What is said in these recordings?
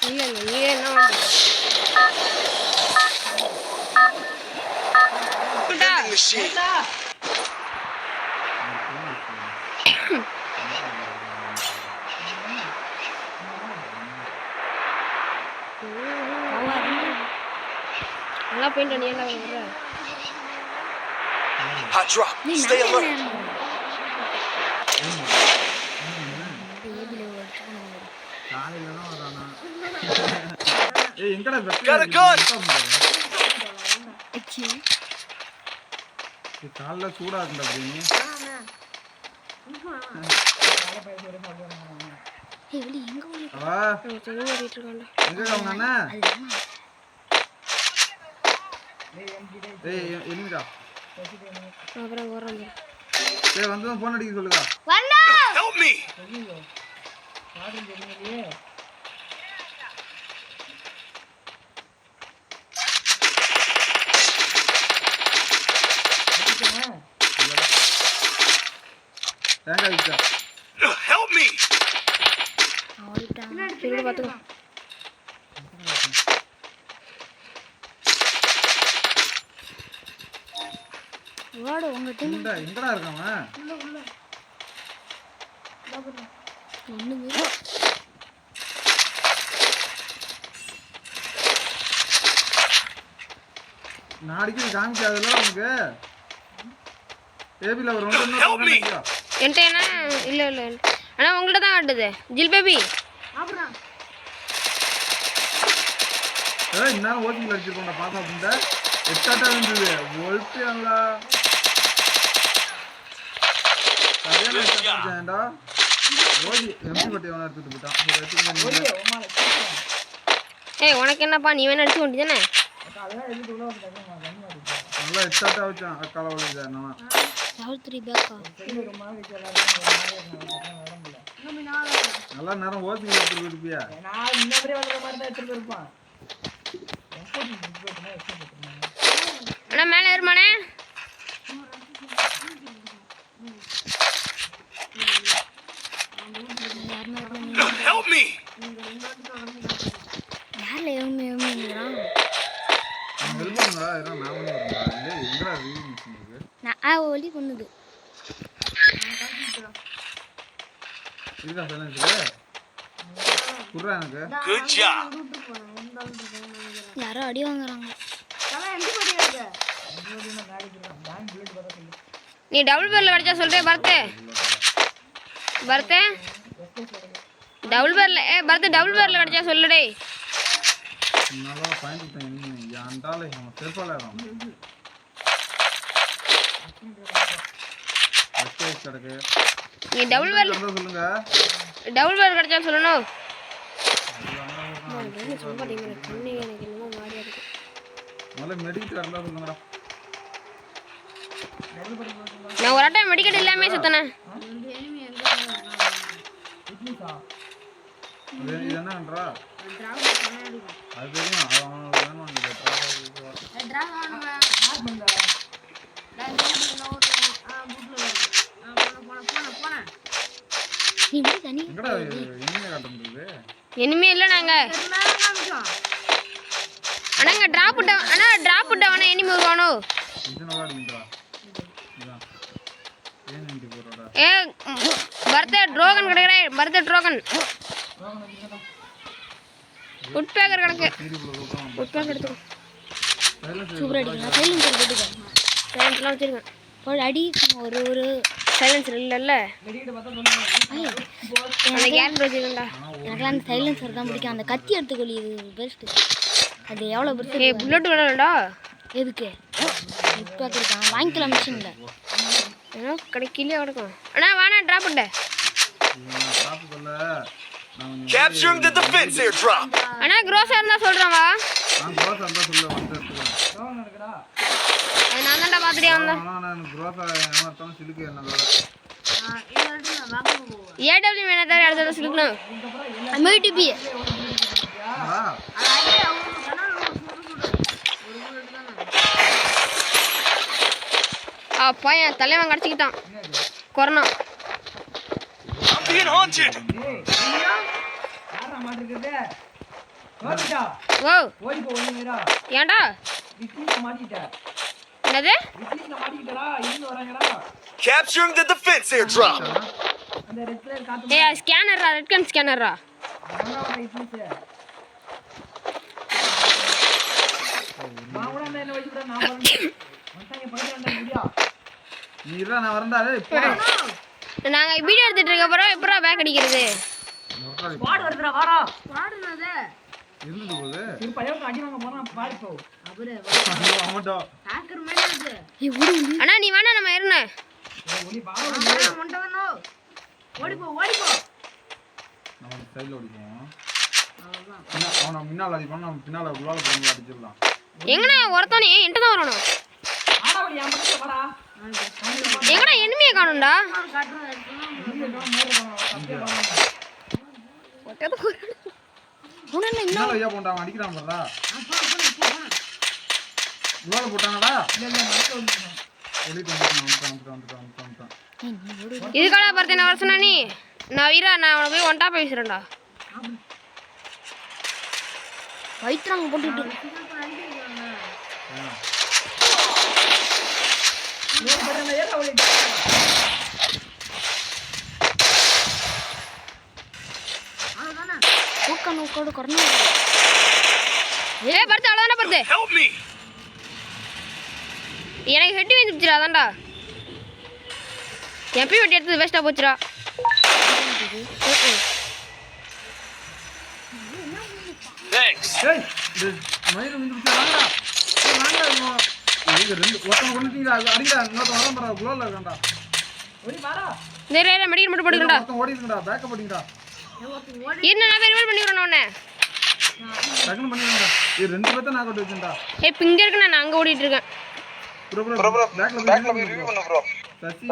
இல்ல நீ என்ன வந்து நல்லா பெயிண்ட் பண்ணி என்ன பண்ற Hot drop. Stay alert. Got a gun. கால்ல சூடா இருக்குடா அப்படியே. ஏய் வெளிய எங்க போறீங்க? தெரு ஓடிட்டு இருக்கான்டா. எங்க காணானே? ஏய் எனிமிடா. அப்புறம் வரேன். டேய் வந்து போன் அடிக்க சொல்லுடா. வந்தா. Help me. Help me. ஓடிட்டான். பின்னாடி பாத்துக்கோ. வாடா உங்க டீம் எங்கடா இருக்கான் உள்ள ஒண்ணுமே நாளைக்கு காமிக்காதல உனக்கு பேபில ஒரு ஒண்ணு என்டேனா இல்ல انا உங்கள்ட்ட தான் ஆடுது ஜில் பேபி அப்புறம் ஏய் நான் ஓட்டிங் அடிச்சிருக்கோம்டா பாப்பா புண்ட எட்டாட்டா இருந்தது வோல்ட்ல சரியானடா ஓடி எம்பி பட்டி அவன எடுத்துட்டு போய்ட்டான் ஏய் உனக்கு என்னப்பா நீ வேணா அடிச்சு ஓடிதானே நல்லா எட்டாட்டா வச்சான் அக்கால ஓடிதா நான் ராகுல் 3 பேக்கா நல்லா நேரம் ஓட்டிங் எடுத்துட்டு போய்ட்டியா நான் இன்னவரே வந்த மாதிரி தான் எடுத்துட்டு இருப்பான் அண்ணா மேலே ஏறுமானே Help me. யார்ல ஏறுமேங்கறா நான் ஹெல்ப் பண்ணுடா ஏன்னா நான் வந்து வரேன்டா இல்ல எங்கடா ரீல் மிஷின் இருக்கு நான் ஓலி பண்ணுது இதுடா சைலன்ஸ் குறா எனக்கு Good job. யாரோ அடி வாங்குறாங்க தல எங்க போறீங்க நீ டபுள் பேர்ல அடிச்சா சொல்றே பரதே டபுள் பேர்ல பரதே டபுள் பேர்ல அடிச்சா சொல்லு டேய் நல்லா பாயிண்ட் பண்ணி நீ யாண்டால நம்ம செல்ஃபாலறான் ஓகே கடக்கு நீ டபுள் பேர்ல சொல்லுங்க டபுள் பேர் அடிச்சா சொல்லணும் சும்மா டீங்க கண்ணே எனக்கு என்னமோ மாறியா இருக்கு நல்ல மெடிக்கல் இருந்தா சொல்லுங்கடா நான் ஒரு டைம் மெடிக்கல் இல்லாம சுத்தனே இது என்னன்றா அது தெரியும் அவன் வேணும் இந்த நீ தண்ணி எங்கடா என்ன காட்ட முடியுது இனிமே இல்ல நாங்க அண்ணாங்க டிராப் டவுன் எனிமி வருவானோ இது நல்லா இருக்குடா இதான் ஏன் நின்னு போறடா Parde Drogon கடக்குறே Parde Drogon food Baker கணக்கு ஃபுட் பேக்கர் எடுத்து சூப்பர் அடிங்க சைலன்சர் போடுங்க சைலன்ஸ்லாம் வச்சிருக்கேன் போய் அடி ஒரு சைலன்சர் இல்லல்ல அந்த கேரட் வச்சிருக்கேன்டா எனக்கு அந்த சைலன்சர் தான் பிடிக்கும் அந்த கத்தி எடுத்துக்கொள்ளி இது பெஸ்ட் அது எவ்வளோ பெருசு ஏய் புல்லட் வேணும்டா எதுக்கு ஃபுட் பேக்கர் இருக்கான் வாங்கிக்கலாம் மிஷினில் ஏன்னா கடைக்கிலே கிடக்கும் அண்ணா வாண்ணா ட்ராப் பண்ண Capturing the defense airdrop. அண்ணா க்ரோஸா இருந்தா சொல்றேன் வா நான் க்ரோஸா இருந்தா சொல்ல வந்து எடுத்துறேன் நான் தான்டா பாத்துட்டே வந்தேன் நான் க்ரோஸா ஏமாத்தம் சிலுக்கு என்னதோட ஏடபிள்யூ மேன தர அடுத்த சிலுக்கணும் எம்டிபி பையன் தலைவன் கடிச்சிக்கிட்டான் கொரோனா I'm being haunted. மாட்டிருக்குது. ஓடிட்டா. ஓ ஓடி போ ஒண்ணு நேரா. ஏன்டா விக்லிஸ்ல மாட்டிக்கிட்ட. என்னது விக்லிஸ்ல மாட்டிக்கிட்டடா. இருந்து வராங்கடா. Capturing the defense airdrop. அந்த ரெட் கலர் காத்து ஏய் ஸ்கேனர்ரா ரெட் கன் ஸ்கேனர்ரா அங்க விக்லிஸ். மாவுடா என்ன வச்சிட்டா நான் வரேன். வந்தாங்க பையன்டா முடியா. நீ இருடா நான் வரேன்டா. டேய் போடா. நாங்க வீடியோ எடுத்துட்டு இருக்க போறோம் எப்பறா பேக் அடிக்கிறது ஸ்குவாட் வருதுடா வாடா. ஸ்குவாட்னது. இருந்துட்டு போகுது. ஒரு பையன் அடி வாங்க போறான் பாரு போ. அவரே ஐயோ ஆமாடா. ஹேக்கர் மேல இருக்கு. அண்ணா நீ வேணா நம்ம ஏறணும் ஒளி பாவம் மண்டவனோ. ஓடி போ ஓடி போ. நம்ம சைடுல ஓடிப்போம். அவன முன்னால அடிப்பான் நம்ம பின்னால குளால போய் அடிச்சிடலாம். எங்கண்ணா ஒருத்தனே என்கிட்ட தான் வரணும் ஆடா ஓடி என் பக்கத்துல வாடா. எங்கடா எனிமியை காணும்டா பின்னால ஐயா போண்டா அவன் அடிக்கிறான் பாருடா. குளால போட்டானடா. ஓடிட்டு வந்துட்டான். இதுக்காக பார்த்து என்ன வர சொன்னா நீ நான் வீரா நான் அவனை போய் ஒன்டா போய் வீசுறேன்டா வயிற்றுறாங்க போட்டுட்டு நோக்கோடு கொரோனா ஏ படுத்து அவ்வளோதானே படுத்து Help me. எனக்கு ஹெட்டி வந்துடுச்சுடா அதான்டா எப்பயும் வெட்டி எடுத்தது வேஸ்ட்டாக போச்சுடா Thanks. ஏய் இது மயிர் விழுந்துச்சு வாங்கடா. ஏய் வாங்கடா. இது ரெண்டு ஒருத்தன் கொண்டுட்டீங்க அடிடா. இன்னொருத்தன் வரான் பாரு குளால இருக்கான்டா. ஓடி வாடா. நிறைய மெடிக்கல் மட்டும் போட்டுக்கடா ஒருத்தன் ஓடி இருக்குடா. பேக்கப் பண்ணிங்கடா. என்ன நான் வெரிவல் பண்ணிக்கிறேன் உடனே டக்குனு பண்ணிடுங்கடா. இது ரெண்டு பேர்த்த நான் கொண்டு வச்சேன்டா. ஏய் இப்போ இங்கே இருக்கு நான் அங்கே ஓடிட்டு இருக்கேன் ப்ரோ பேக்ல போய் ரிவ்யூ பண்ணு ப்ரோ. சசி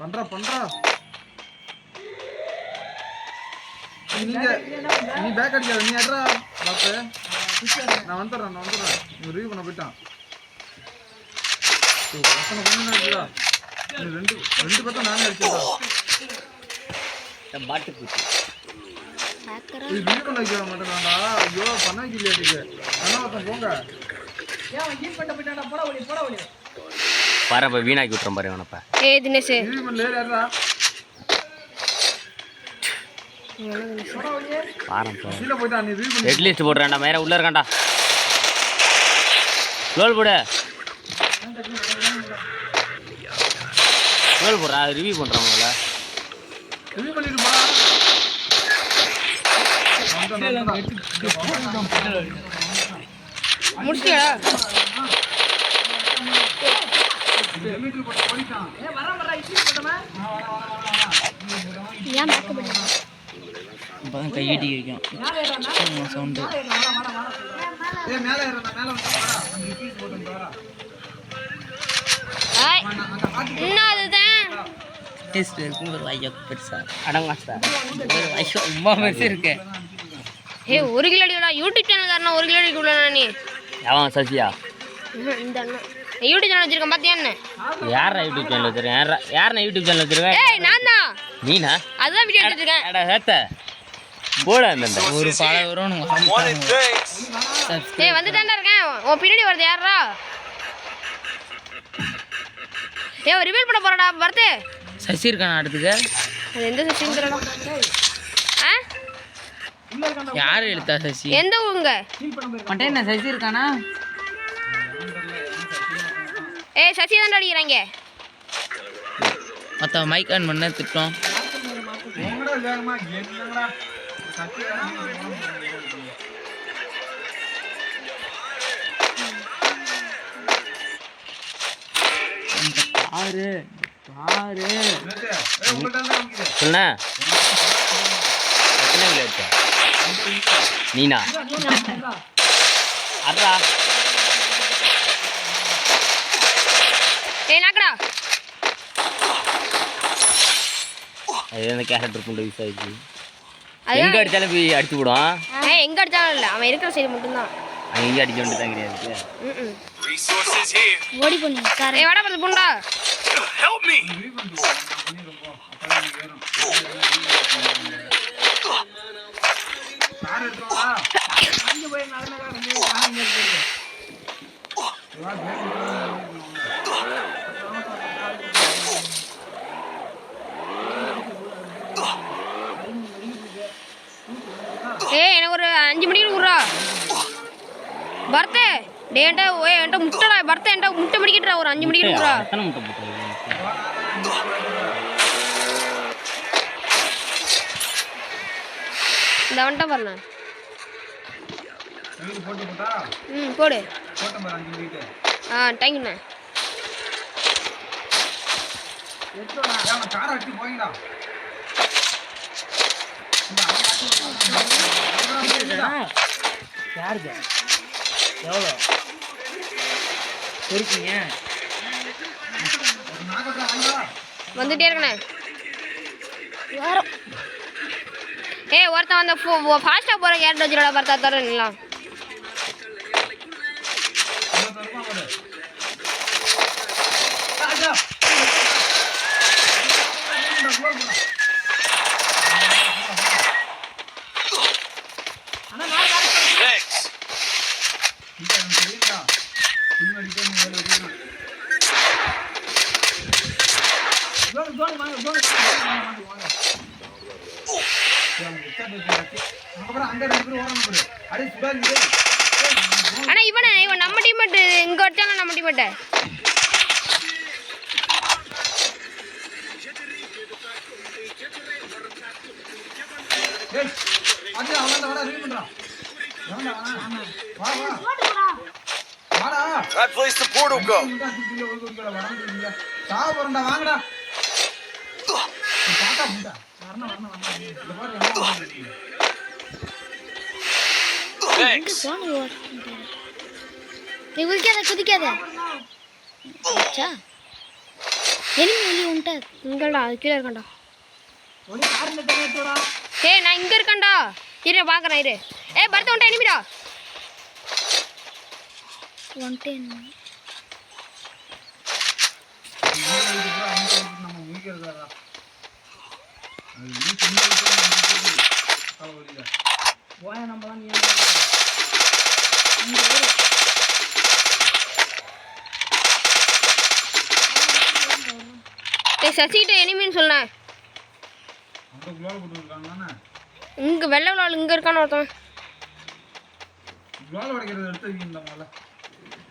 பண்றா. நீ பேக் அடிக்காத. நீ அட்ரா பாத்து. நான் வந்துறேன். நீ ரிவ்யூ பண்ண போய்ட்டான். ஒருத்தனை கொண்டுடா. நீ ரெண்டு பேர்த்த நானே அடிச்சேன்டா. பாட்டு பூச்சி இது ரிவ்யூ பண்ண வைக்க மாட்டேன்டா. ஐயோ பண்ண வைக்கலையாட்டுக்கு. அண்ணா ஒருத்தன் போங்க. ஏன் ஹீல் பண்ண போய்டாடா. போடா ஓடி. பாரு வீணாக்கி விட்டுறோம் பாரு அவனப்ப ஏய் தினேஷ் ரிவ்யூ பண்ணல ஏறா. பாரம் கீழ போய்ட்டான். நீ ரிவ்யூ பண்ணி ரெட் லிஸ்ட் போடுறான்டா மேல உள்ள இருக்கான்டா ரோல் போடு ரோல் போடுறா ரிவ்யூ பண்றான் முதல்ல ரிவ்யூ பண்ணிட்டு போடா. முடிச்சியா ஏய் வரா ஹீல் பண்ணமா. ஏன் பேக்கப் பண்ணி இப்பதான் கையடி வைக்கும் மேல ஏறானா. சவுண்டு வாடா. ஏய் மேல ஏறடா. மேல வந்து வாடா. அங்க பீஸ் போட்டு வாடா. ஏய் இன்னும் அதுதான் டேஸ்ட் இருக்கு ஒரு வாய்க்கு பெருசா அடங்க சார் ஒரு வாய்க்கு ரொம்ப பெருசு இருக்கு ஏய் 1 கிலோ அடிடா யூடியூப் சேனல் காரணம் 1 கிலோ அடிக்குள்ள நீ அவன் சசியா இந்த அண்ணா யூடியூப் சேனல் வச்சிருக்கேன் பாத்தியா என்ன யாரா யூடியூப் சேனல் வச்சிருக்கேன் யாரா யூடியூப் சேனல் வச்சிருக்கேன் ஏய் நான் தான் நீனா அதான் வீடியோ எடுத்துட்டு இருக்கேன் அட ஹேத்த போட அந்த ஒரு ஃபாலோவரும் Wanted thanks. ஏய் வந்துட்டான்டா இருக்கேன் உன் பின்னாடி வருது யாரா ஏய் ரிவீல் பண்ண போறடா வரது சசி இருக்கானா அடுத்துக்கு அது எந்த சசின்னு தெரியல ஆ யாரு எழுத்தா சசி எந்த ஊருங்க மட்டேன் சசி இருக்கானா ஏய் சசி தான் அடிக்கிறாங்க மொத்த மைக் ஆன் பண்ண திட்டம் எங்கடா வேகமா என்னங்கடா சத்தியா பாரு பாரு உங்கள்ட்ட தான் காமிக்குது. சொன்ன எத்தனை கிலோ எடுத்த நீனா அட்ரா ஏய் நாக்கடா அது என்ன கேரக்டர் கொண்டு யூஸ் ஆயிடுச்சு அது எங்க அடிச்சாலும் போய் அடிச்சு விடும் ஏய் எங்க அடிச்சாலும் இல்ல அவன் இருக்கிற சைடு மட்டும் தான் அவன் எங்க அடிக்க வேண்டியதான் கிடையாது Resources here. ஓடி பண்ணு ஏய் வாடா பத்து புண்டா Help me. 5 மணிக்கு விட்றா பர்த்தே டே என்கிட்ட முட்டைடா பர்த்தே என்கிட்ட முட்டை பிடிக்கிட்டுறா ஒரு 5 மணிக்கு விட்றா எத்தனை முட்டை போட்டு இந்த வந்துட்டா பாருண்ணா நைட்டு போட்டு போட்டா போடு போட்டேன் பாரு 5 மணிக்கு தேங்க்யூண்ணா எடுத்துடா அவன் காரை வச்சு போயிடா யாருக்கு எவ்வளோ பொறுக்கீங்க வந்துட்டே இருக்கண்ணே ஒருத்தன் அந்த ஃபாஸ்ட்டாக போகிற கேரட் வச்சுடா பார்த்தா தர நில்லாம் Thanks. ஆனால் இவன் நம்ம டீம்மேட்டு இங்கே வச்சாங்க நம்ம டீம்மேட்டை That place the portal go. வாங்கடா Thanks. நீ குதிக்காத அச்சா எனிமி வெளியே உன்ட்ட இங்கடா அது கீழே இருக்கண்டா நான் இங்கே இருக்கேன்டா இரு பார்க்குறேன் இரு பர்த்த உன்ட்ட எனிமிடா வந்துட்டு நம்ம முடிக்கிறதா போயா நம்மளாம் சசிகிட்ட எனிமின்னு சொன்னேன் இங்கே வெள்ளை விளாள் இங்கே இருக்கான்னு ஒருத்தன்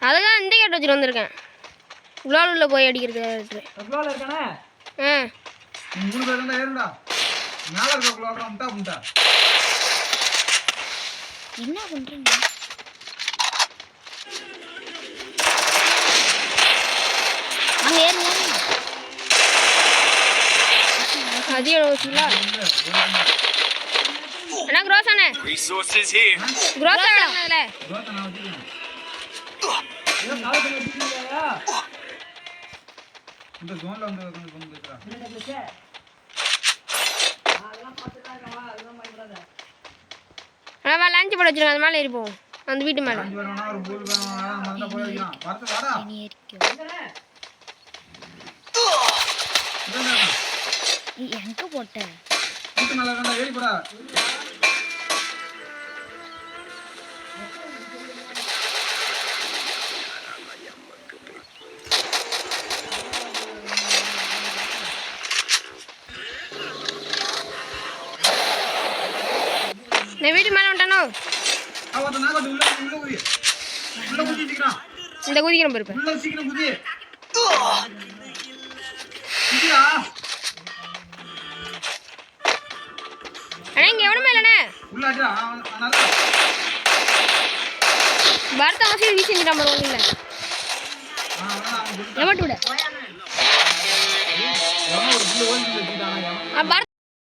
அதுதான் இந்த கேட்டு வச்சுட்டு வந்திருக்கேன் குளால் உள்ள போய் அடிக்கிறது என்ன பண்றீங்க அங்க ஏறுங்க அதிகம் வச்சுங்களா அண்ணா குரோசானே Resources here. குரோசா அதில் இந்த ஜோன்ல வந்து ஆனால் லஞ்சு போட வச்சுருங்க அது மேலே இருப்போம் அந்த வீட்டு மேலே எங்க போட்ட நான் வீட்டு மேலே வந்துட்டானோ இந்த குதிக்கிறேன் இருப்பேன் அண்ணா இங்கே எவனுமே இல்லைண்ணே பரத அவசியம் வீசி செஞ்சுட்டா மாதிரி இல்லை எவட்டு விட பரத